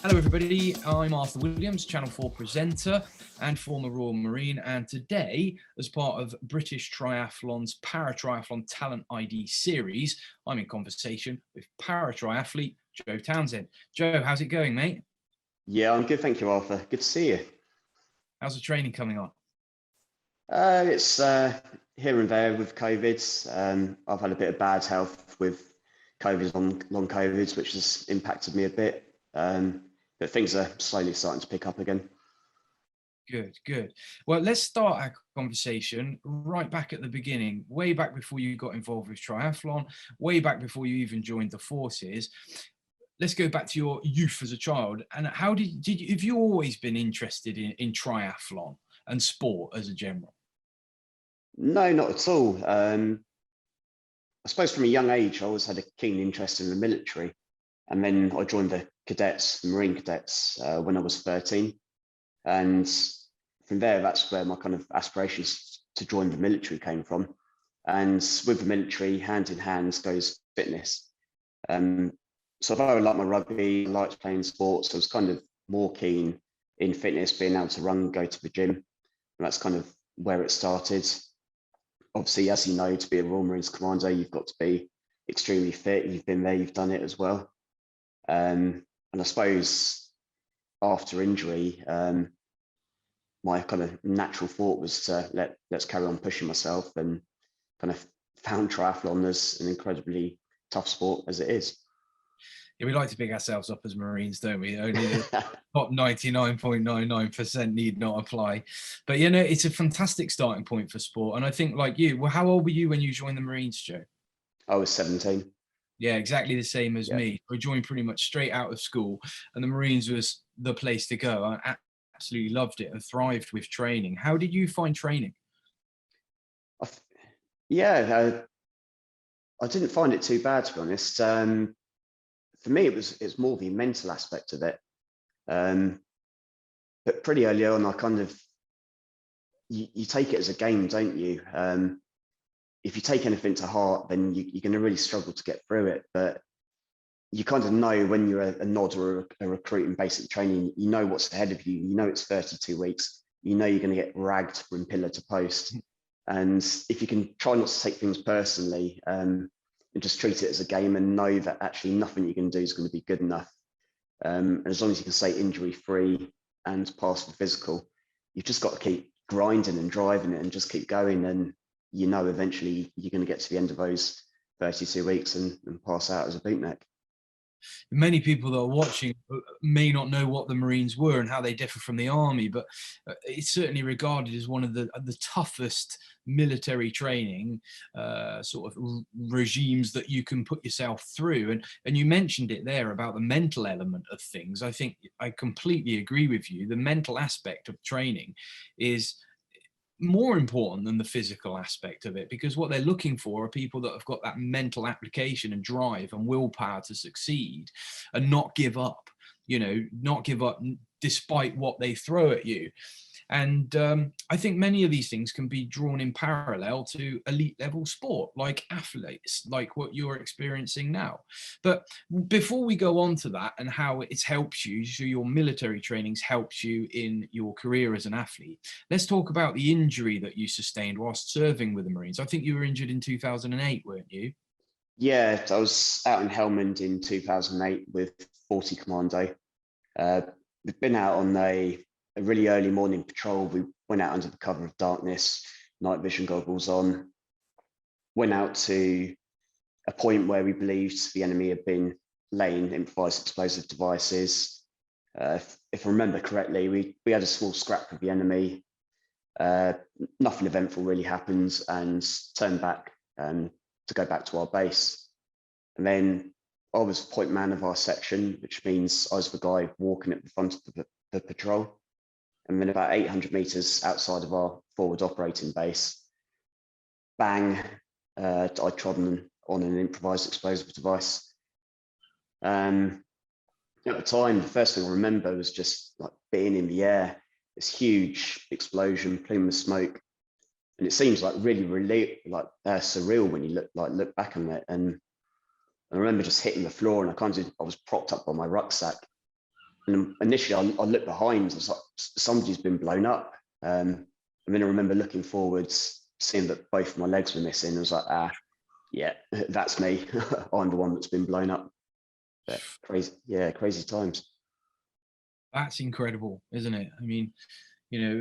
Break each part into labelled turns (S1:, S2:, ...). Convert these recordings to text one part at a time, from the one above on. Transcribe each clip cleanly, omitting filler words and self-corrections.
S1: Hello everybody, I'm Arthur Williams, Channel 4 presenter and former Royal Marine, and today, as part of British Triathlon's Paratriathlon Talent ID series, I'm in conversation with paratriathlete Joe Townsend. Joe, how's it going, mate?
S2: Yeah, I'm good, thank you, Arthur. Good to see you.
S1: How's the training coming on?
S2: It's here and there with COVID. I've had a bit of bad health with COVID, long COVIDs, which has impacted me a bit. But things are slowly starting to pick up again.
S1: Good, good. Well, let's start our conversation right back at the beginning, way back before you got involved with triathlon, way back before you even joined the forces. Let's go back to your youth as a child. And how have you always been interested in triathlon and sport as a general?
S2: No, not at all. I suppose from a young age, I always had a keen interest in the military. And then I joined the Marine Cadets, when I was 13. And from there, that's where my kind of aspirations to join the military came from. And with the military, hand in hand goes fitness. So although I like my rugby, I liked playing sports, I was kind of more keen in fitness, being able to run, go to the gym. And that's kind of where it started. Obviously, as you know, to be a Royal Marines Commander, you've got to be extremely fit. You've been there, you've done it as well. And I suppose after injury, my kind of natural thought was to let's carry on pushing myself, and kind of found triathlon as an incredibly tough sport as it is.
S1: Yeah, we like to pick ourselves up as Marines, don't we? Only the top 99.99% need not apply. But, you know, it's a fantastic starting point for sport. And I think, like you, well, how old were you when you joined the Marines, Joe?
S2: I was 17.
S1: Yeah, exactly the same as me. I joined pretty much straight out of school, and the Marines was the place to go. I absolutely loved it and thrived with training. How did you find training?
S2: I didn't find it too bad, to be honest. For me, it's more the mental aspect of it. But pretty early on, I kind of, you take it as a game, don't you? If you take anything to heart, then you're going to really struggle to get through it. But you kind of know when you're a nod or a recruit in basic training, you know what's ahead of you. You know it's 32 weeks. You know you're going to get ragged from pillar to post. And if you can try not to take things personally, and just treat it as a game, and know that actually nothing you can do is going to be good enough. And as long as you can stay injury free and pass the physical, you've just got to keep grinding and driving it and just keep going. And you know, eventually you're going to get to the end of those 32 weeks and pass out as a bootneck.
S1: Many people that are watching may not know what the Marines were and how they differ from the Army, but it's certainly regarded as one of the toughest military training sort of regimes that you can put yourself through. And you mentioned it there about the mental element of things. I think I completely agree with you. The mental aspect of training is more important than the physical aspect of it, because what they're looking for are people that have got that mental application and drive and willpower to succeed and not give up, not give up despite what they throw at you. And I think many of these things can be drawn in parallel to elite level sport, like athletes, like what you're experiencing now. But before we go on to that and how it's helped you, so your military training's helped you in your career as an athlete, let's talk about the injury that you sustained whilst serving with the Marines. I think you were injured in 2008, weren't you?
S2: Yeah, I was out in Helmand in 2008 with 40 Commando. We've been out on a really early morning patrol. We went out under the cover of darkness, night vision goggles on, went out to a point where we believed the enemy had been laying improvised explosive devices. If I remember correctly, we had a small scrap with the enemy. Nothing eventful really happened, and turned back to go back to our base. And then I was point man of our section, which means I was the guy walking at the front of the patrol. And then about 800 meters outside of our forward operating base, bang, I trodden on an improvised explosive device. At the time, the first thing I remember was just like being in the air, this huge explosion, plume of smoke. And it seems like really surreal when you look back on it. And I remember just hitting the floor, and I was propped up by my rucksack. And initially I looked behind, I was like, somebody's been blown up. And then I remember looking forwards, seeing that both my legs were missing. I was like, yeah, that's me. I'm the one that's been blown up. But crazy, yeah, crazy times.
S1: That's incredible, isn't it? I mean,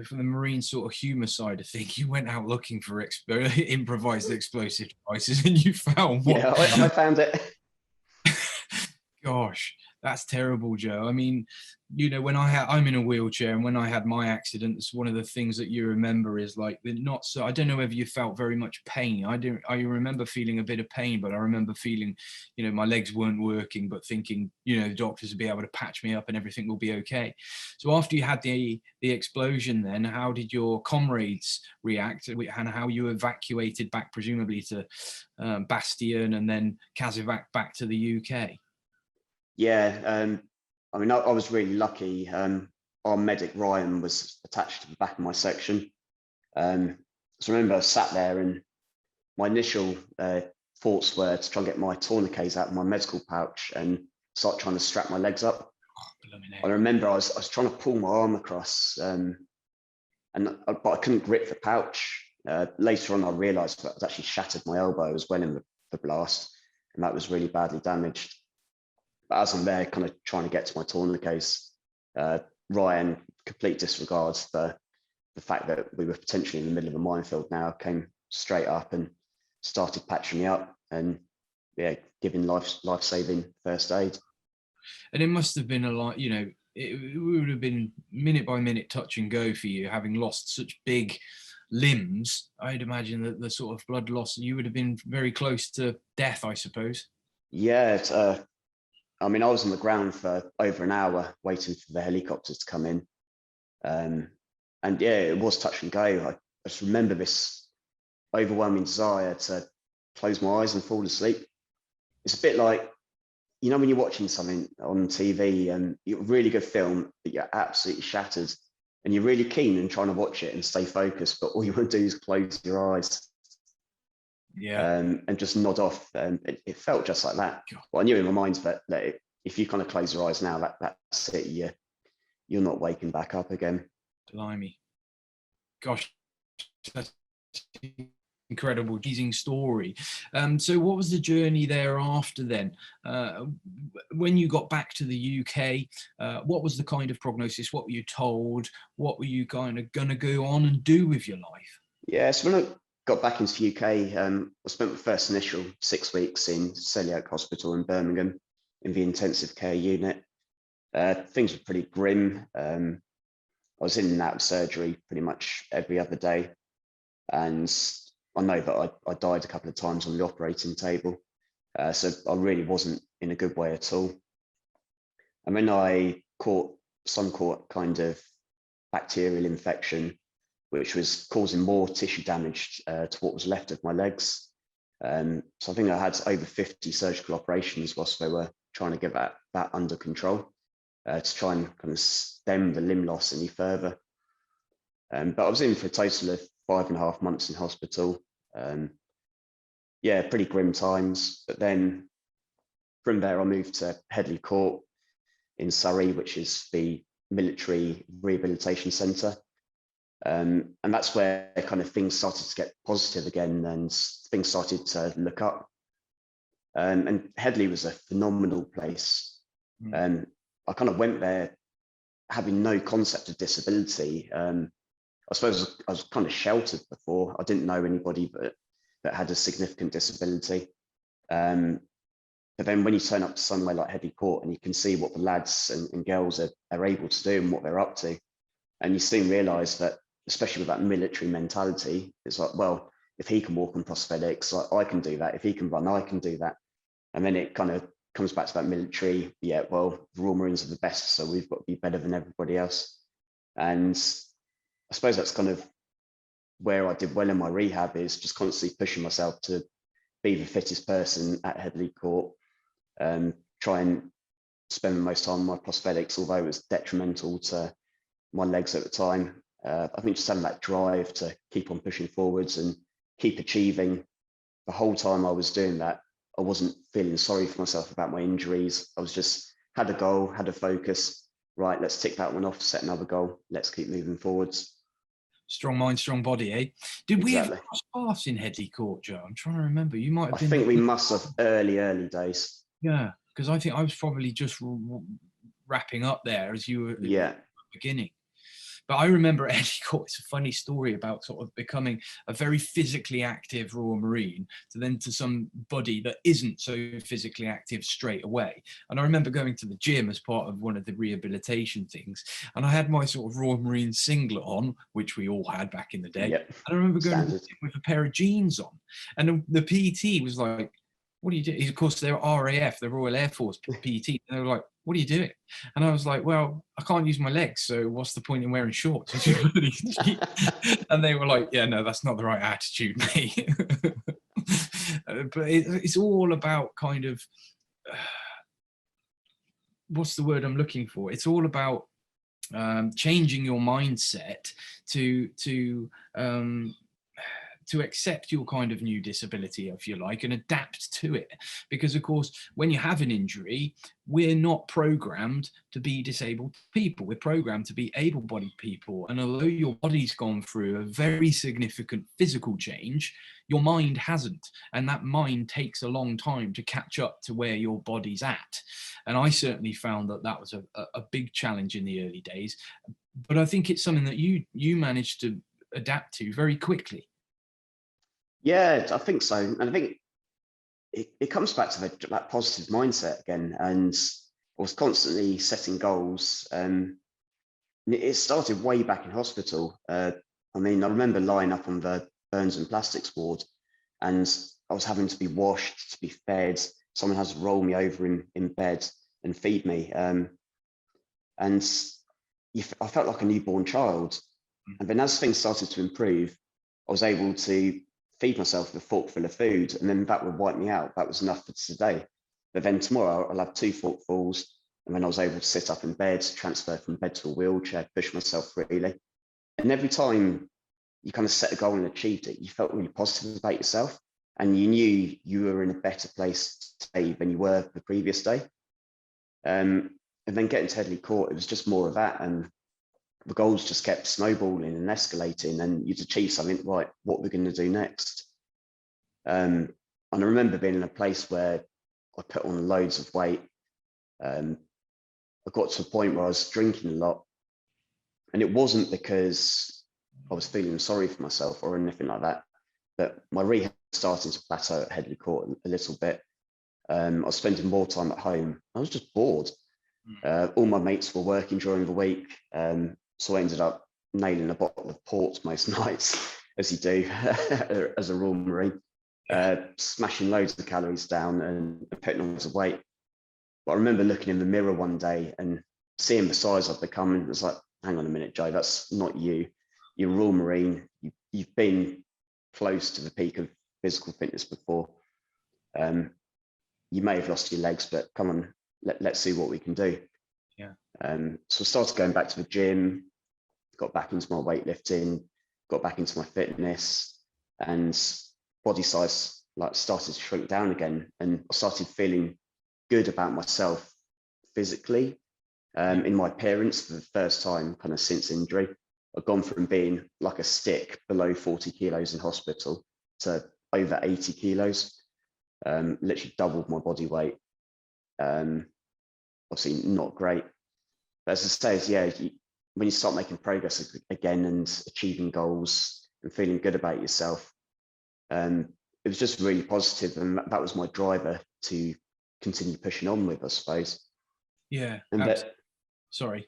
S1: from the marine sort of humor side of things, you went out looking for improvised explosive devices and you found one.
S2: Yeah, I found it.
S1: Gosh, that's terrible, Joe. I mean, I'm in a wheelchair, and when I had my accident, it's one of the things that you remember is like not so. I don't know whether you felt very much pain. I remember feeling a bit of pain, but I remember feeling, my legs weren't working, but thinking, the doctors will be able to patch me up and everything will be okay. So after you had the explosion, then how did your comrades react, and how you evacuated back, presumably to Bastion and then Kazovac back to the UK?
S2: Yeah, I mean, I was really lucky. Our medic Ryan was attached to the back of my section. So I remember I sat there, and my initial thoughts were to try and get my tourniquets out of my medical pouch and start trying to strap my legs up. I remember I was trying to pull my arm across, but I couldn't grip the pouch. Later on, I realised that I'd actually shattered my elbow as well in the blast, and that was really badly damaged. But as I'm there, kind of trying to get to my tourniquets, Ryan, complete disregard for the fact that we were potentially in the middle of a minefield now, came straight up and started patching me up and giving life-saving first aid.
S1: And it must have been a lot, it would have been minute by minute touch and go for you, having lost such big limbs. I'd imagine that the sort of blood loss, you would have been very close to death, I suppose.
S2: Yeah, I mean, I was on the ground for over an hour waiting for the helicopters to come in. And yeah, it was touch and go. I just remember this overwhelming desire to close my eyes and fall asleep. It's a bit like, when you're watching something on TV and you're a really good film, but you're absolutely shattered and you're really keen and trying to watch it and stay focused, but all you want to do is close your eyes.
S1: Yeah.
S2: And just nod off. And it felt just like that. Well, I knew in my mind that if you kind of close your eyes now, that's it. You're not waking back up again.
S1: Blimey. Gosh, that's incredible, teasing story. So what was the journey thereafter then? When you got back to the UK, what was the kind of prognosis? What were you told? What were you kind of going to go on and do with your life?
S2: Yeah, so when I got back into the UK, I spent the first initial 6 weeks in Selly Oak Hospital in Birmingham in the intensive care unit. Things were pretty grim. I was in and out of surgery pretty much every other day. And I know that I died a couple of times on the operating table. So I really wasn't in a good way at all. And then I caught kind of bacterial infection, which was causing more tissue damage to what was left of my legs. So I think I had over 50 surgical operations whilst they were trying to get that under control to try and kind of stem the limb loss any further. But I was in for a total of 5.5 months in hospital. Pretty grim times. But then from there, I moved to Headley Court in Surrey, which is the military rehabilitation centre. And that's where kind of things started to get positive again and things started to look up. And Headley was a phenomenal place. I kind of went there having no concept of disability. I suppose I was kind of sheltered before. I didn't know anybody that had a significant disability. But then when you turn up to somewhere like Headley Court and you can see what the lads and girls are able to do and what they're up to, and you soon realise that, especially with that military mentality, it's like, well, if he can walk on prosthetics, I can do that. If he can run, I can do that. And then it kind of comes back to that military, well, the Royal Marines are the best, so we've got to be better than everybody else. And I suppose that's kind of where I did well in my rehab, is just constantly pushing myself to be the fittest person at Headley Court, try and spend the most time on my prosthetics, although it was detrimental to my legs at the time. I think just having that drive to keep on pushing forwards and keep achieving. The whole time I was doing that, I wasn't feeling sorry for myself about my injuries. I was just had a goal, had a focus, right, let's tick that one off, set another goal, let's keep moving forwards.
S1: Strong mind, strong body, eh? Did we ever
S2: Exactly.
S1: cross paths in Headley Court, Joe? I'm trying to remember. You might
S2: I
S1: have been
S2: think we
S1: the,
S2: must have early days.
S1: yeah, because I think I was probably just wrapping up there as you were
S2: Yeah.
S1: beginning. But I remember at Headley Court, it's a funny story about sort of becoming a very physically active Royal Marine to somebody that isn't so physically active straight away. And I remember going to the gym as part of one of the rehabilitation things, and I had my sort of Royal Marine singlet on, which we all had back in the day.
S2: Yep.
S1: And I remember going to the
S2: Standard.
S1: gym with a pair of jeans on, and the PT was like, "What do you do?" Of course, they're RAF, the Royal Air Force PT. And they were like, "What are you doing?" And I was like, "Well, I can't use my legs, so what's the point in wearing shorts?" And they were like, "Yeah, no, that's not the right attitude, mate." But it's all about kind of, what's the word I'm looking for? It's all about changing your mindset to accept your kind of new disability, if you like, and adapt to it. Because, of course, when you have an injury, we're not programmed to be disabled people. We're programmed to be able-bodied people. And although your body's gone through a very significant physical change, your mind hasn't. And that mind takes a long time to catch up to where your body's at. And I certainly found that was a big challenge in the early days. But I think it's something that you managed to adapt to very quickly.
S2: Yeah, I think so. And I think it comes back to that positive mindset again. And I was constantly setting goals. It started way back in hospital. I mean, I remember lying up on the burns and plastics ward, and I was having to be washed, to be fed. Someone has to roll me over in bed and feed me. And I felt like a newborn child. And then as things started to improve, I was able to feed myself with a forkful of food, and then that would wipe me out. That was enough for today. But then tomorrow I'll have 2 forkfuls, and then I was able to sit up in bed, transfer from bed to a wheelchair, push myself freely. And every time you kind of set a goal and achieved it, you felt really positive about yourself, and you knew you were in a better place today than you were the previous day. And then getting to Headley Court, it was just more of that, and the goals just kept snowballing and escalating, and you'd achieve something, right, what we're going to do next. And I remember being in a place where I put on loads of weight. I got to a point where I was drinking a lot, and it wasn't because I was feeling sorry for myself or anything like that, but my rehab was starting to plateau at Headley Court a little bit. I was spending more time at home. I was just bored. All my mates were working during the week, so I ended up nailing a bottle of port most nights, as you do as a Royal Marine, smashing loads of calories down and putting on loads of weight. But I remember looking in the mirror one day and seeing the size I've become, and it was like, hang on a minute, Joe, that's not you. You're a Royal Marine. You've been close to the peak of physical fitness before. You may have lost your legs, but come on, let's see what we can do.
S1: Yeah.
S2: So I started going back to the gym, got back into my weightlifting, got back into my fitness, and body size started to shrink down again. And I started feeling good about myself physically, in my appearance for the first time kind of since injury. I've gone from being like a stick below 40 kilos in hospital to over 80 kilos, literally doubled my body weight. Obviously not great. But as I say, when you start making progress again and achieving goals and feeling good about yourself, it was just really positive, and that was my driver to continue pushing on with, I suppose.
S1: Yeah.
S2: And
S1: sorry.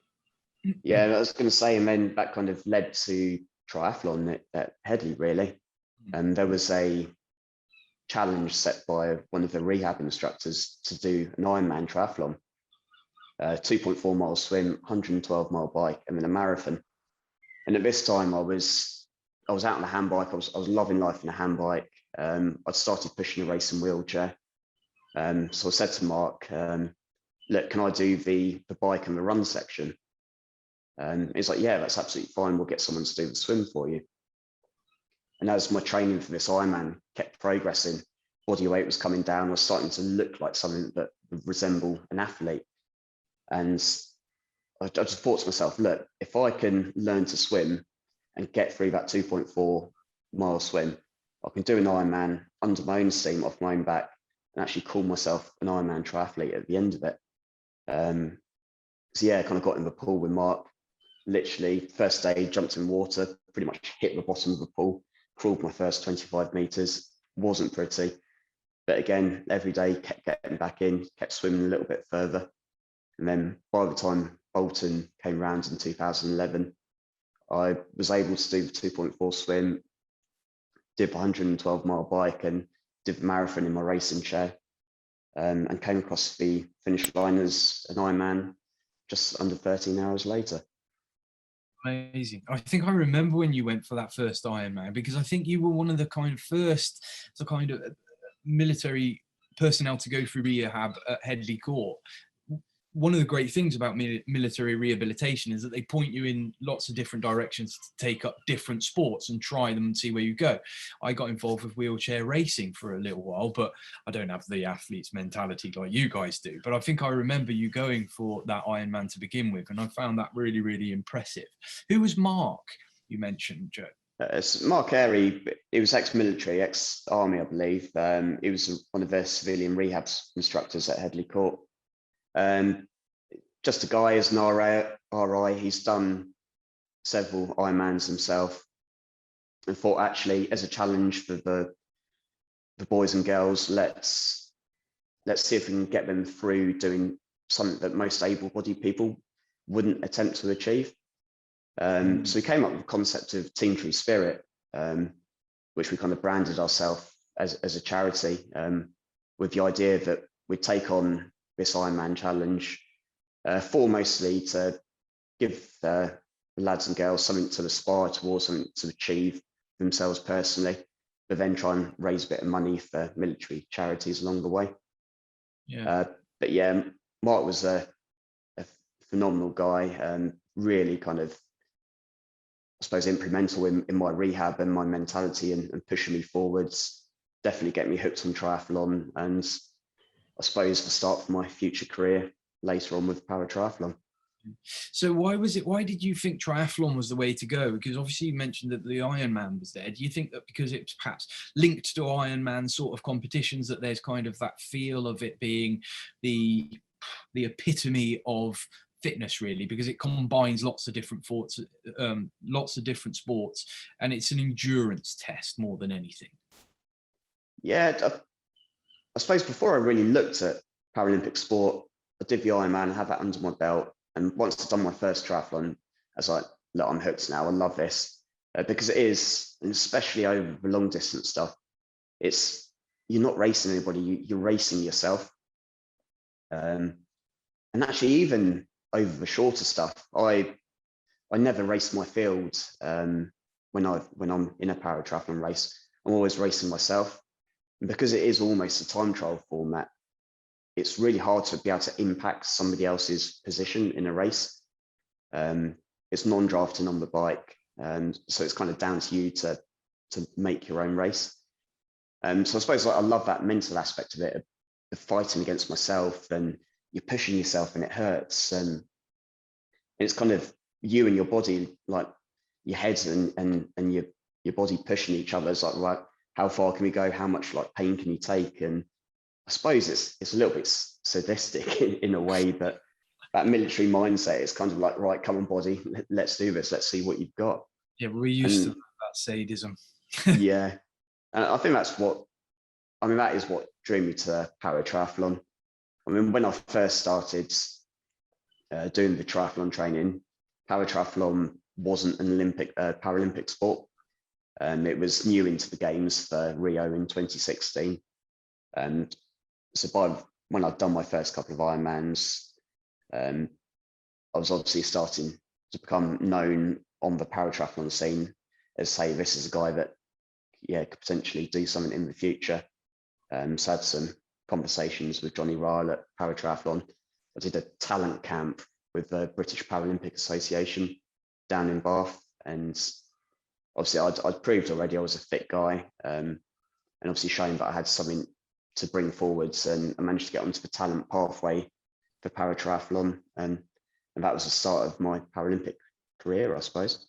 S2: Yeah, I was going to say, and then that kind of led to triathlon at Headley, really. And there was a challenge set by one of the rehab instructors to do an Ironman triathlon, 2.4 mile swim, 112-mile bike, and then a marathon. And at this time, I was out on a handbike. I was loving life in a handbike. I'd started pushing a racing wheelchair. So I said to Mark, look, can I do the bike and the run section? And he's like, yeah, that's absolutely fine. We'll get someone to do the swim for you. And as my training for this Ironman kept progressing, body weight was coming down. I was starting to look like something that would resemble an athlete. And I just thought to myself, look, if I can learn to swim and get through that 2.4 mile swim, I can do an Ironman under my own steam, off my own back, and actually call myself an Ironman triathlete at the end of it. So yeah, kind of got in the pool with Mark. Literally, first day, jumped in water, pretty much hit the bottom of the pool, crawled my first 25 meters. Wasn't pretty, but again, every day kept getting back in, kept swimming a little bit further. And then by the time Bolton came round in 2011, I was able to do the 2.4 swim, did the 112-mile bike, and did the marathon in my racing chair, and came across the finish line as an Ironman just under 13 hours later.
S1: Amazing. I think I remember when you went for that first Ironman, because I think you were one of the kind of first military personnel to go through rehab at Headley Court. One of the great things about military rehabilitation is that they point you in lots of different directions to take up different sports and try them and see where you go. I got involved with wheelchair racing for a little while, but I don't have the athlete's mentality like you guys do. But I think I remember you going for that Ironman to begin with, and I found that really, really impressive. Who was Mark, you mentioned, Joe?
S2: It's Mark Airy. He was ex-military, ex-army, I believe. He was one of their civilian rehab instructors at Headley Court. Just a guy as an RI, he's done several Ironmans himself, and thought actually as a challenge for the boys and girls, let's see if we can get them through doing something that most able-bodied people wouldn't attempt to achieve. So we came up with the concept of Team True Spirit, which we kind of branded ourselves as a charity, with the idea that we'd take on this Ironman challenge, foremostly to give the lads and girls something to aspire towards, something to achieve themselves personally, but then try and raise a bit of money for military charities along the way.
S1: Yeah.
S2: But yeah, Mark was a phenomenal guy, really kind of, I suppose, implemental in my rehab and my mentality, and pushing me forwards, definitely get me hooked on triathlon, and I suppose the start of my future career later on with paratriathlon.
S1: So why did you think triathlon was the way to go? Because obviously you mentioned that the Ironman was there. Do you think that because it's perhaps linked to Ironman sort of competitions, that there's kind of that feel of it being the epitome of fitness, really, because it combines lots of different sports, and it's an endurance test more than anything?
S2: Yeah, I suppose before I really looked at Paralympic sport, I did the Ironman, have that under my belt. And once I'd done my first triathlon, I was like, look, I'm hooked now. I love this, because it is, and especially over the long distance stuff, you're not racing anybody, you're racing yourself. And actually, even over the shorter stuff, I never race my field. When I'm in a paratriathlon race, I'm always racing myself. And because it is almost a time trial format, it's really hard to be able to impact somebody else's position in a race. It's non-drafting on the bike, so it's kind of down to you to make your own race. So I suppose I love that mental aspect of it, of fighting against myself, and you're pushing yourself and it hurts, and it's kind of you and your body, like your heads and your body pushing each other. It's like, right, how far can we go? How much like pain can you take? And I suppose it's a little bit sadistic in a way, but that military mindset is kind of like, right, come on, body, let's do this. Let's see what you've got.
S1: Yeah, we're used to that sadism.
S2: Yeah, and I think that is what drew me to paratriathlon. I mean, when I first started doing the triathlon training, paratriathlon wasn't an Paralympic sport. It was new into the games for Rio in 2016. And so when I'd done my first couple of Ironmans, I was obviously starting to become known on the paratriathlon scene as, say, this is a guy that, could potentially do something in the future. So I had some conversations with Johnny Ryle at Paratriathlon. I did a talent camp with the British Paralympic Association down in Bath, and obviously I'd proved already I was a fit guy, and obviously shown that I had something to bring forwards, and I managed to get onto the talent pathway for paratriathlon. And And that was the start of my Paralympic career, I suppose.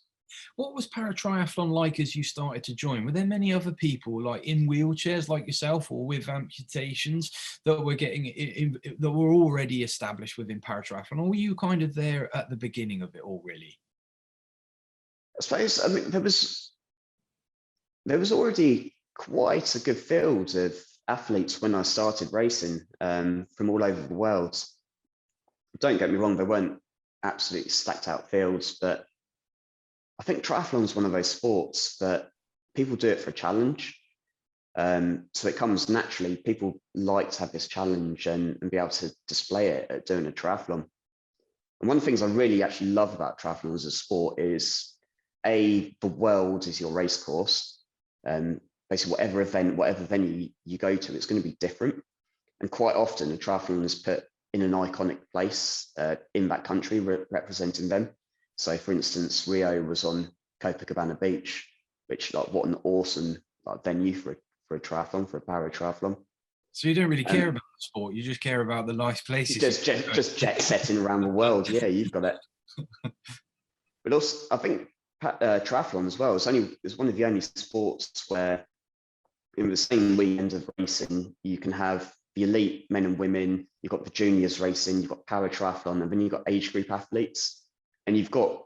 S1: What was paratriathlon like as you started to join? Were there many other people like in wheelchairs like yourself or with amputations that were that were already established within paratriathlon, or were you kind of there at the beginning of it all, really?
S2: I suppose, I mean, there was already quite a good field of athletes when I started racing, from all over the world. Don't get me wrong, there weren't absolutely stacked out fields, but I think triathlon is one of those sports that people do it for a challenge. So it comes naturally. People like to have this challenge and be able to display it at doing a triathlon. And one of the things I really actually love about triathlon as a sport is, the world is your race course. Basically, whatever event, whatever venue you go to, it's going to be different. And quite often, a triathlon is put in an iconic place in that country, representing them. So, for instance, Rio was on Copacabana Beach, which, like, what an awesome venue for a triathlon, for a paratriathlon.
S1: So you don't really care about the sport; you just care about the nice places.
S2: Just jet setting around the world. Yeah, you've got it. But also, I think triathlon as well is one of the only sports where, in the same weekend of racing, you can have the elite men and women, you've got the juniors racing, you've got paratriathlon, and then you've got age group athletes. And you've got,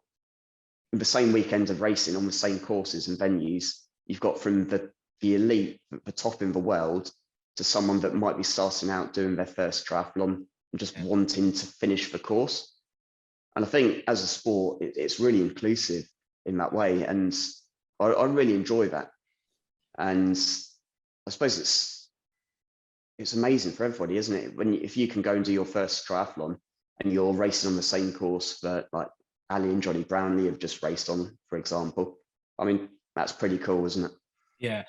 S2: in the same weekend of racing on the same courses and venues, you've got from the elite, the top in the world, to someone that might be starting out doing their first triathlon and just wanting to finish the course. And I think as a sport, it's really inclusive in that way. And I really enjoy that. And I suppose it's amazing for everybody, isn't it? If you can go and do your first triathlon and you're racing on the same course that, like, Ali and Johnny Brownlee have just raced on, for example. I mean, that's pretty cool, isn't it?
S1: Yeah,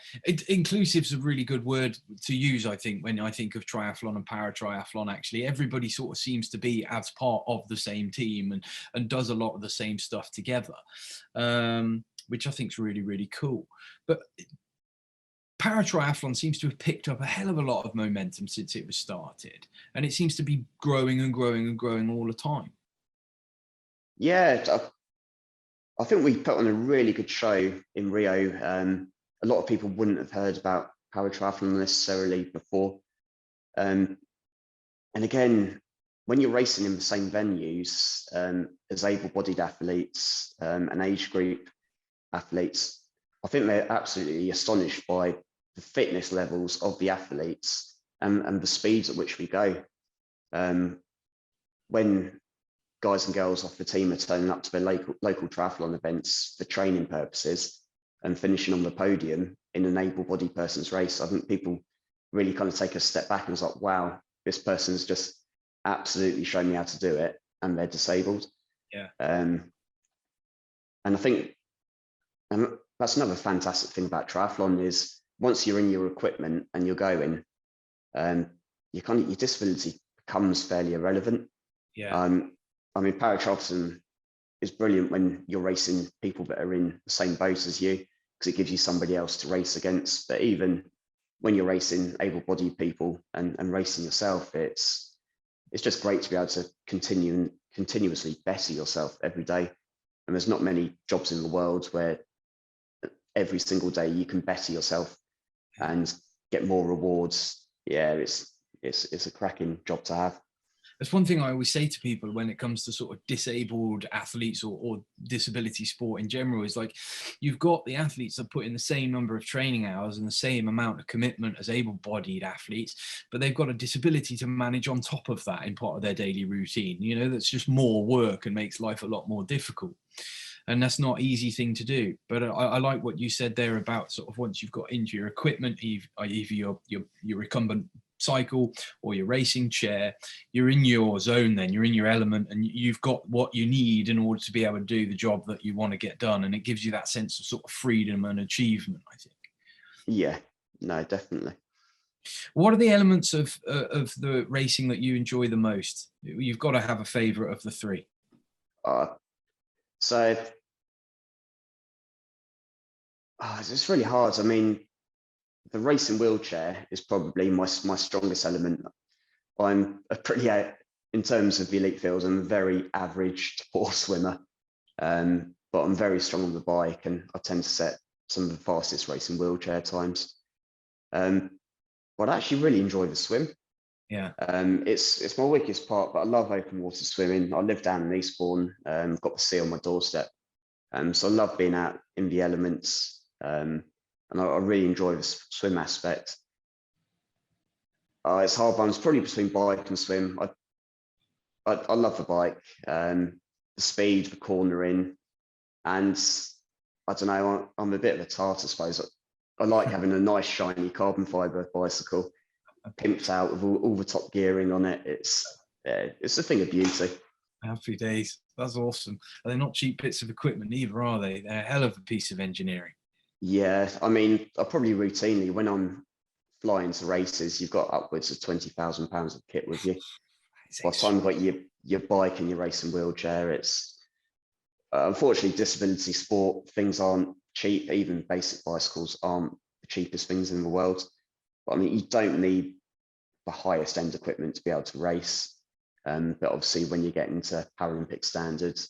S1: inclusive is a really good word to use, I think, when I think of triathlon and paratriathlon. Actually, everybody sort of seems to be as part of the same team and does a lot of the same stuff together, which I think is really, really cool. But paratriathlon seems to have picked up a hell of a lot of momentum since it was started, and it seems to be growing and growing and growing all the time.
S2: Yeah, I think we put on a really good show in Rio. A lot of people wouldn't have heard about paratriathlon necessarily before. And again, when you're racing in the same venues as able-bodied athletes and age group athletes, I think they're absolutely astonished by the fitness levels of the athletes and the speeds at which we go. When guys and girls off the team are turning up to their local triathlon events for training purposes and finishing on the podium in an able-bodied person's race, I think people really kind of take a step back and is like, wow, this person's just absolutely shown me how to do it, and they're disabled.
S1: Yeah.
S2: And I think that's another fantastic thing about triathlon is, once you're in your equipment and you're going, your disability becomes fairly irrelevant.
S1: Yeah.
S2: I mean, paratriathlon is brilliant when you're racing people that are in the same boat as you, because it gives you somebody else to race against. But even when you're racing able-bodied people and racing yourself, it's just great to be able to continuously better yourself every day. And there's not many jobs in the world where every single day you can better yourself and get more rewards. Yeah, it's a cracking job to have.
S1: That's one thing I always say to people when it comes to sort of disabled athletes or disability sport in general, is like, you've got the athletes that put in the same number of training hours and the same amount of commitment as able-bodied athletes, but they've got a disability to manage on top of that in part of their daily routine. You know, that's just more work and makes life a lot more difficult. And that's not an easy thing to do. But I like what you said there about sort of, once you've got into your equipment, either your recumbent cycle or your racing chair, you're in your zone, then you're in your element, and you've got what you need in order to be able to do the job that you want to get done. And it gives you that sense of sort of freedom and achievement, I think.
S2: Yeah, no, definitely.
S1: What are the elements of the racing that you enjoy the most? You've got to have a favorite of the three.
S2: So it's really hard. I mean, the racing wheelchair is probably my strongest element. I'm a pretty in terms of the elite field, I'm a very average to poor swimmer, but I'm very strong on the bike, and I tend to set some of the fastest racing wheelchair times. But I actually really enjoy the swim.
S1: Yeah.
S2: It's my weakest part, but I love open water swimming. I live down in Eastbourne, got the sea on my doorstep. So I love being out in the elements, and I really enjoy the swim aspect. It's hard ones, probably between bike and swim. I love the bike, the speed, the cornering, and I don't know, I'm a bit of a tart, I suppose. I like having a nice shiny carbon fibre bicycle, pimped out with all the top gearing on it. It's a thing of beauty.
S1: Happy days. That's awesome. And they're not cheap bits of equipment either, are they? They're a hell of a piece of engineering.
S2: Yeah, I mean, I probably routinely, when I'm flying to races, you've got upwards of £20,000 of kit with you. By the time you've got your bike and your racing wheelchair, it's unfortunately disability sport, things aren't cheap. Even basic bicycles aren't the cheapest things in the world. But I mean, you don't need the highest end equipment to be able to race. But obviously, when you get into Paralympic standards,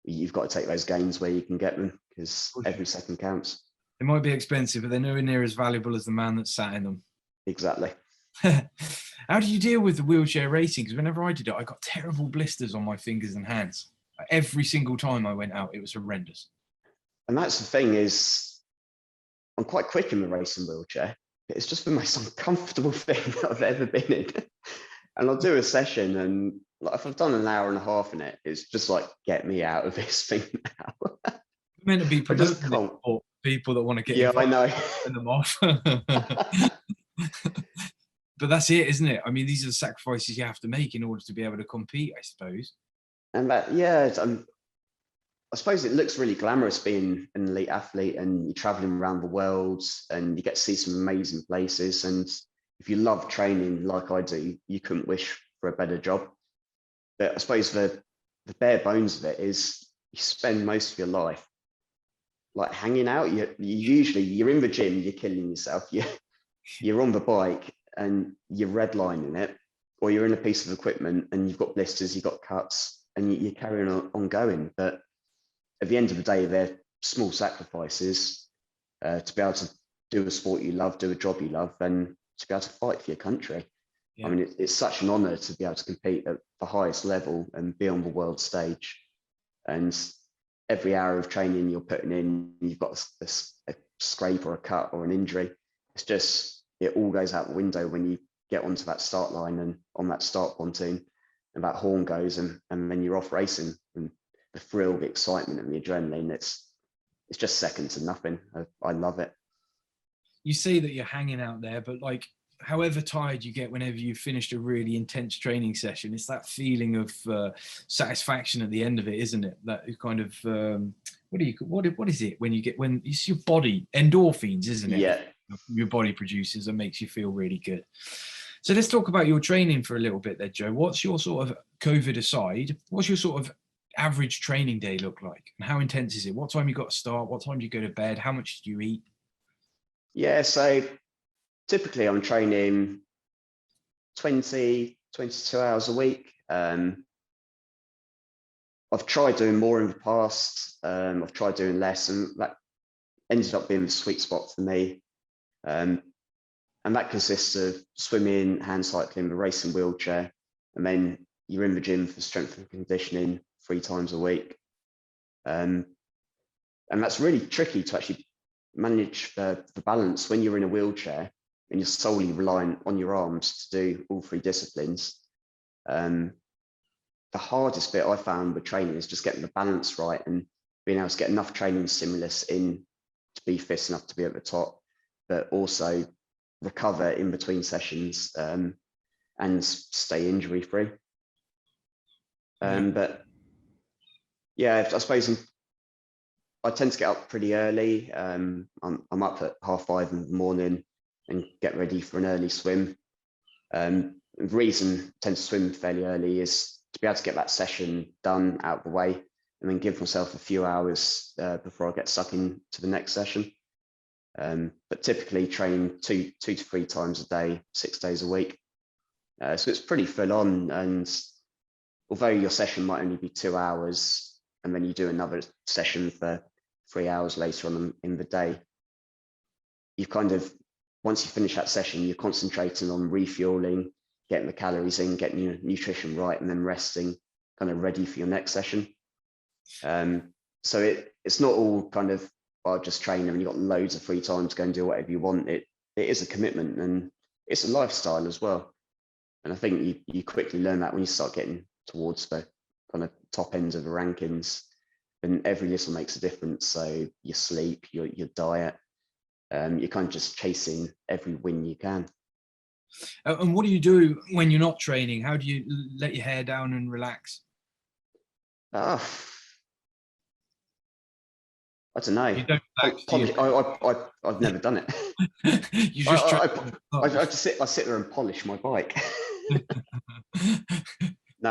S2: you've got to take those gains where you can get them, because every second counts.
S1: They might be expensive, but they're nowhere near as valuable as the man that sat in them.
S2: Exactly.
S1: How do you deal with the wheelchair racing? Because whenever I did it, I got terrible blisters on my fingers and hands. Every single time I went out, it was horrendous.
S2: And that's the thing, is I'm quite quick in the racing wheelchair. It's just the most uncomfortable thing that I've ever been in. And I'll do a session, and like, if I've done an hour and a half in it, it's just like, get me out of this thing now.
S1: It's meant to be promoting it for people that want to get
S2: involved. I know.
S1: And them off. But that's it, isn't it? I mean, these are the sacrifices you have to make in order to be able to compete, I suppose.
S2: And that, yeah, I suppose it looks really glamorous being an elite athlete, and you're traveling around the world and you get to see some amazing places. And if you love training like I do, you couldn't wish for a better job. But I suppose the bare bones of it is you spend most of your life like hanging out. You're in the gym, you're killing yourself. You're on the bike and you're redlining it, or you're in a piece of equipment and you've got blisters, you've got cuts, and you're carrying on going. But at the end of the day, they're small sacrifices to be able to do a sport you love, do a job you love, and to be able to fight for your country. Yeah. I mean, it's such an honor to be able to compete at the highest level and be on the world stage. And every hour of training you're putting in, you've got a scrape or a cut or an injury. It's just, it all goes out the window when you get onto that start line and on that start pontoon, and that horn goes, and then you're off racing, and the thrill, the excitement, and the adrenaline, it's just second to nothing. I love it.
S1: You say that you're hanging out there, but like, however tired you get whenever you've finished a really intense training session, it's that feeling of satisfaction at the end of it, isn't it? That kind of what is it when it's your body, endorphins, isn't it?
S2: Yeah.
S1: Your body produces and makes you feel really good. So let's talk about your training for a little bit there, Joe. What's your sort of, COVID aside, what's your sort of average training day look like, and how intense is it? What time you got to start? What time do you go to bed? How much do you eat?
S2: Yeah, so typically I'm training 20, 22 hours a week. I've tried doing more in the past. I've tried doing less, and that ended up being the sweet spot for me. And that consists of swimming, hand cycling, the racing wheelchair, and then you're in the gym for strength and conditioning 3 times a week. And that's really tricky to actually manage the balance when you're in a wheelchair and you're solely reliant on your arms to do all 3 disciplines. The hardest bit I found with training is just getting the balance right and being able to get enough training stimulus in to be fit enough to be at the top, but also recover in between sessions and stay injury free. But yeah, I suppose I tend to get up pretty early. I'm up at 5:30 in the morning and get ready for an early swim. The reason I tend to swim fairly early is to be able to get that session done out of the way, and then give myself a few hours before I get stuck into the next session. But typically train 2 to 3 times a day, 6 days a week. So it's pretty full on, and although your session might only be 2 hours, and then you do another session for 3 hours later on in the day, you've kind of, once you finish that session, you're concentrating on refueling, getting the calories in, getting your nutrition right, and then resting, kind of ready for your next session. So it's not all kind of, I'll just train and you've got loads of free time to go and do whatever you want. It is a commitment, and it's a lifestyle as well. And I think you quickly learn that when you start getting towards the kind of top ends of the rankings, and every little makes a difference. So your sleep, your diet, you're kind of just chasing every win you can.
S1: And what do you do when you're not training? How do you let your hair down and relax?
S2: I don't know.
S1: You don't relax, do you?
S2: I've never done it.
S1: You just try.
S2: I sit there and polish my bike. No,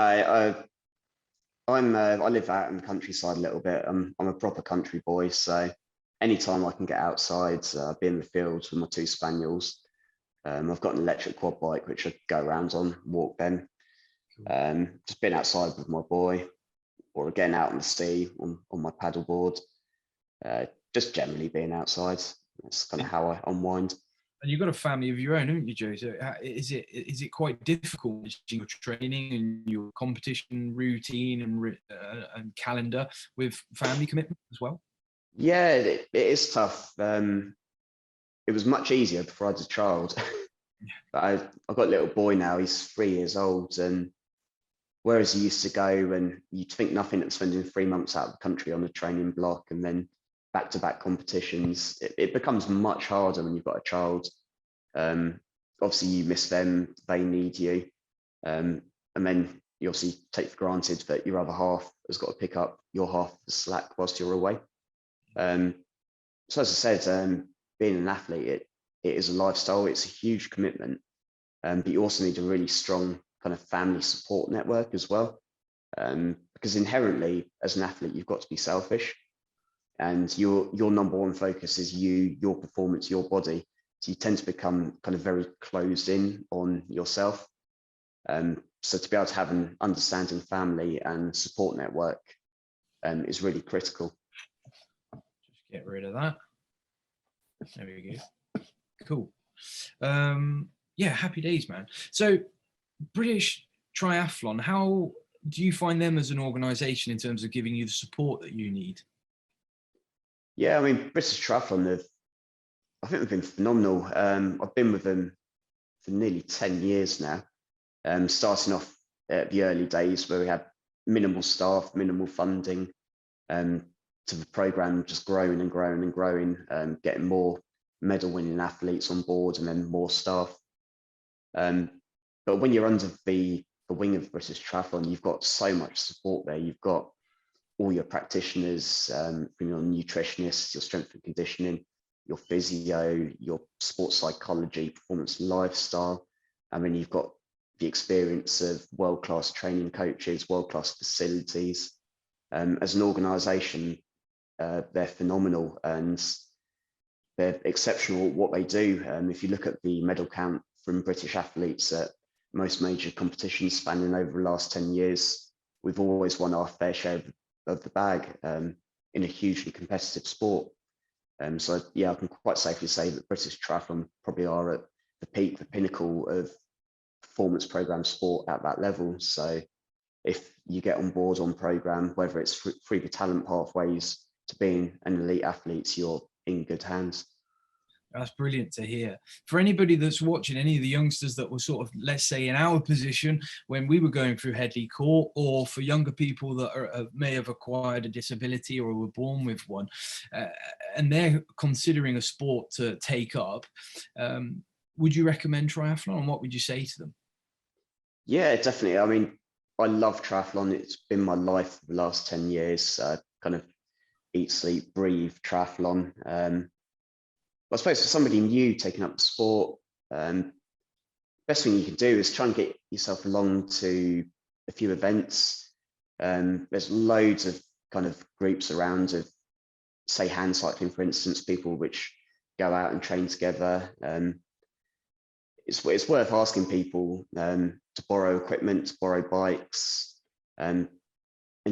S2: I live out in the countryside a little bit. I'm a proper country boy, so anytime I can get outside, be in the fields with my 2 spaniels. I've got an electric quad bike which I go around on, walk them. Just being outside with my boy, or again out on the sea on my paddleboard. Just generally being outside. That's kind of how I unwind.
S1: And you've got a family of your own, haven't you, Joe? So is it quite difficult managing your training and your competition routine and calendar with family commitment as well?
S2: Yeah, it is tough. It was much easier before I had a child. But I've got a little boy now. He's 3 years old, and whereas he used to go and you'd think nothing of spending 3 months out of the country on a training block and then back-to-back competitions, it becomes much harder when you've got a child. Obviously, you miss them; they need you, and then you obviously take for granted that your other half has got to pick up your half of the slack whilst you're away. So as I said, being an athlete, it is a lifestyle. It's a huge commitment, but you also need a really strong kind of family support network as well, because inherently, as an athlete, you've got to be selfish, and your number one focus is you, your performance, your body. So you tend to become kind of very closed in on yourself. So to be able to have an understanding family and support network is really critical.
S1: Just get rid of that. There we go. Cool. Yeah, happy days, man. So British Triathlon, how do you find them as an organization in terms of giving you the support that you need?
S2: Yeah, I mean, British Triathlon, I think they've been phenomenal. I've been with them for nearly 10 years now, starting off at the early days where we had minimal staff, minimal funding, to the program just growing and growing and growing, getting more medal winning athletes on board and then more staff. But when you're under the wing of British Triathlon, you've got so much support there. You've got all your practitioners, from your nutritionists, your strength and conditioning, your physio, your sports psychology, performance and lifestyle. I mean, you've got the experience of world-class training coaches, world-class facilities. As an organisation, they're phenomenal and they're exceptional at what they do. If you look at the medal count from British athletes at most major competitions spanning over the last 10 years, we've always won our fair share of the bag, in a hugely competitive sport. So yeah, I can quite safely say that British Triathlon probably are at the peak, the pinnacle of performance program sport at that level. So if you get on board on program, whether it's through the talent pathways to being an elite athlete, you're in good hands.
S1: That's brilliant to hear. For anybody that's watching, any of the youngsters that were sort of, let's say, in our position when we were going through Headley Court, or for younger people that may have acquired a disability or were born with one, and they're considering a sport to take up, would you recommend triathlon, and what would you say to them?
S2: Yeah, definitely. I mean, I love triathlon. It's been my life for the last 10 years. Kind of eat, sleep, breathe triathlon. I suppose for somebody new taking up the sport, best thing you can do is try and get yourself along to a few events. There's loads of kind of groups around of, say, hand cycling, for instance, people which go out and train together. It's worth asking people to borrow equipment, to borrow bikes, and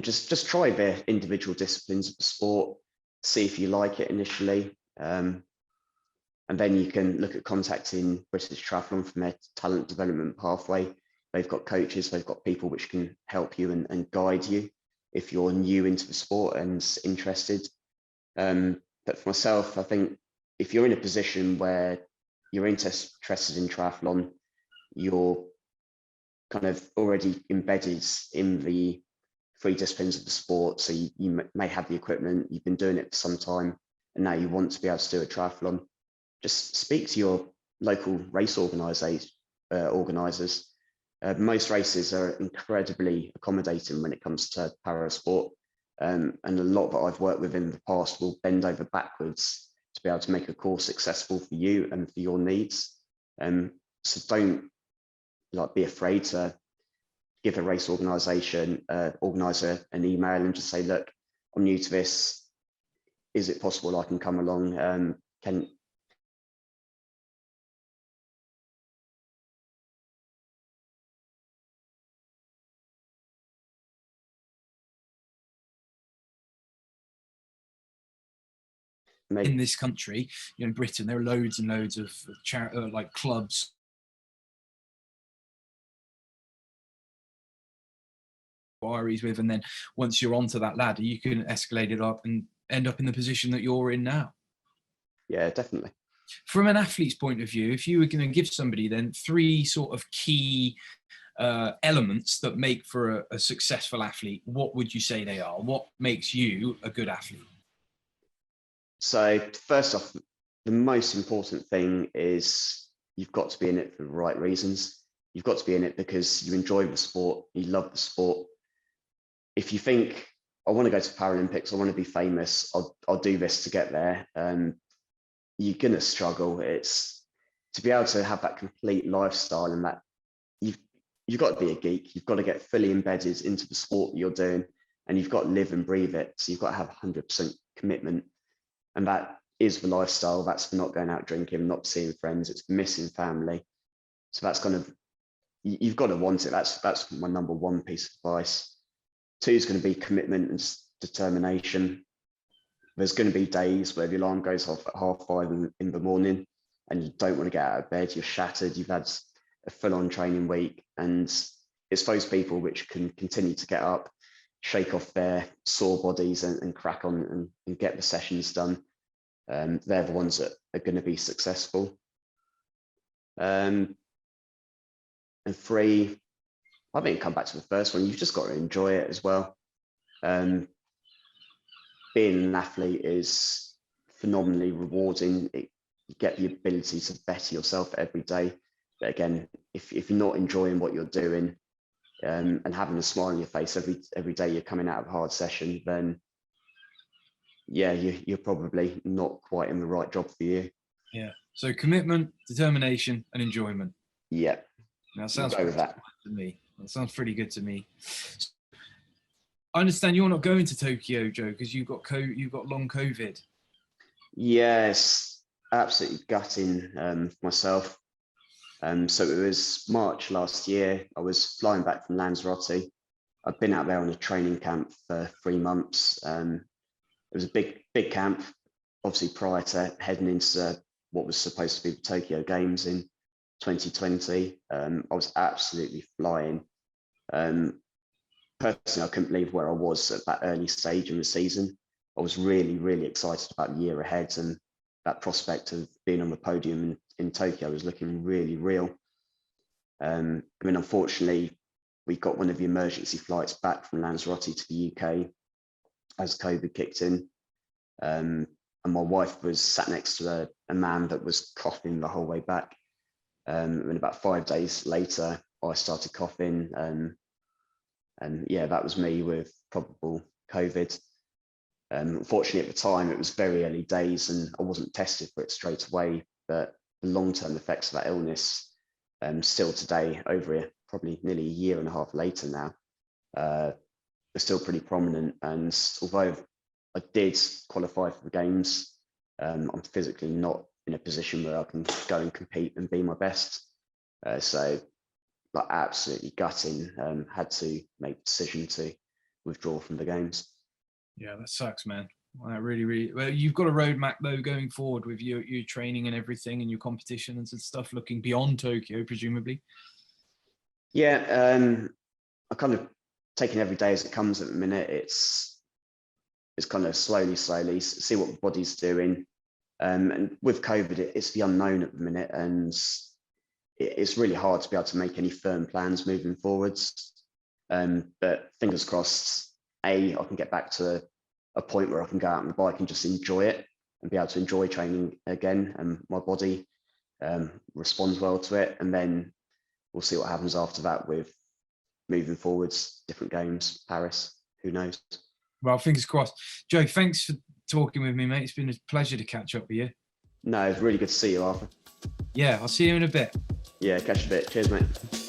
S2: just try their individual disciplines of the sport, see if you like it initially. And then you can look at contacting British Triathlon from their talent development pathway. They've got coaches, they've got people which can help you and guide you if you're new into the sport and interested. But for myself, I think if you're in a position where you're interested in triathlon, you're kind of already embedded in the three disciplines of the sport. So you may have the equipment, you've been doing it for some time, and now you want to be able to do a triathlon. Just speak to your local race organisers. Most races are incredibly accommodating when it comes to para sport. And a lot that I've worked with in the past will bend over backwards to be able to make a course successful for you and for your needs. So don't be afraid to give a race organizer an email and just say, look, I'm new to this. Is it possible I can come along?
S1: In this country, in Britain, there are loads and loads of like clubs with, and then once you're onto that ladder, you can escalate it up and end up in the position that you're in now.
S2: Yeah, definitely.
S1: From an athlete's point of view, if you were going to give somebody then three sort of key elements that make for a successful athlete, what would you say they are? What makes you a good athlete?
S2: So first off, the most important thing is you've got to be in it for the right reasons. You've got to be in it because you enjoy the sport, you love the sport. If you think, I want to go to Paralympics, I want to be famous, I'll do this to get there, you're going to struggle. It's to be able to have that complete lifestyle, and that you've got to be a geek. You've got to get fully embedded into the sport that you're doing, and you've got to live and breathe it. So you've got to have 100% commitment. And that is the lifestyle. That's for not going out drinking, not seeing friends. It's missing family. So that's kind of, you've got to want it. That's my number one piece of advice. Two is going to be commitment and determination. There's going to be days where the alarm goes off at 5:30 in the morning and you don't want to get out of bed. You're shattered. You've had a full-on training week. And it's those people which can continue to get up, shake off their sore bodies and crack on and get the sessions done. They're the ones that are going to be successful. And three, I think come back to the first one, you've just got to enjoy it as well. Being an athlete is phenomenally rewarding. You get the ability to better yourself every day. But again, if you're not enjoying what you're doing, and having a smile on your face every day you're coming out of a hard session, then yeah, you're probably not quite in the right job for you.
S1: Yeah. So commitment, determination, and enjoyment.
S2: Yeah.
S1: That sounds
S2: go with that.
S1: To me. That sounds pretty good to me. I understand you're not going to Tokyo, Joe, because you've got long COVID.
S2: Yes, absolutely gutting for myself. So it was March last year. I was flying back from Lanzarote. I'd been out there on a training camp for 3 months. It was a big camp, obviously prior to heading into what was supposed to be the Tokyo Games in 2020. I was absolutely flying. Personally, I couldn't believe where I was at that early stage in the season. I was really, really excited about the year ahead, and that prospect of being on the podium in Tokyo was looking really real. I mean, unfortunately, we got one of the emergency flights back from Lanzarote to the UK as COVID kicked in. And my wife was sat next to a man that was coughing the whole way back. And about 5 days later, I started coughing. And yeah, that was me with probable COVID. Unfortunately, at the time, it was very early days and I wasn't tested for it straight away. But the long-term effects of that illness, still today, probably nearly a year and a half later now, are still pretty prominent. And although I did qualify for the games, I'm physically not in a position where I can go and compete and be my best. So like absolutely gutting. Had to make the decision to withdraw from the games.
S1: Yeah, that sucks, man. Well, that really, well, you've got a roadmap though going forward with your training and everything and your competitions and stuff, looking beyond Tokyo, presumably.
S2: Yeah, I kind of taking every day as it comes at the minute. It's kind of slowly see what the body's doing. And with COVID, it's the unknown at the minute, and it's really hard to be able to make any firm plans moving forwards. But fingers crossed, I can get back to a point where I can go out on the bike and just enjoy it and be able to enjoy training again, and my body responds well to it. And then we'll see what happens after that with moving forwards, different games, Paris, who knows?
S1: Well, fingers crossed. Joe, thanks for talking with me, mate. It's been a pleasure to catch up with you.
S2: No, it's really good to see you, Arthur.
S1: Yeah, I'll see you in a bit.
S2: Yeah, catch you a bit. Cheers, mate.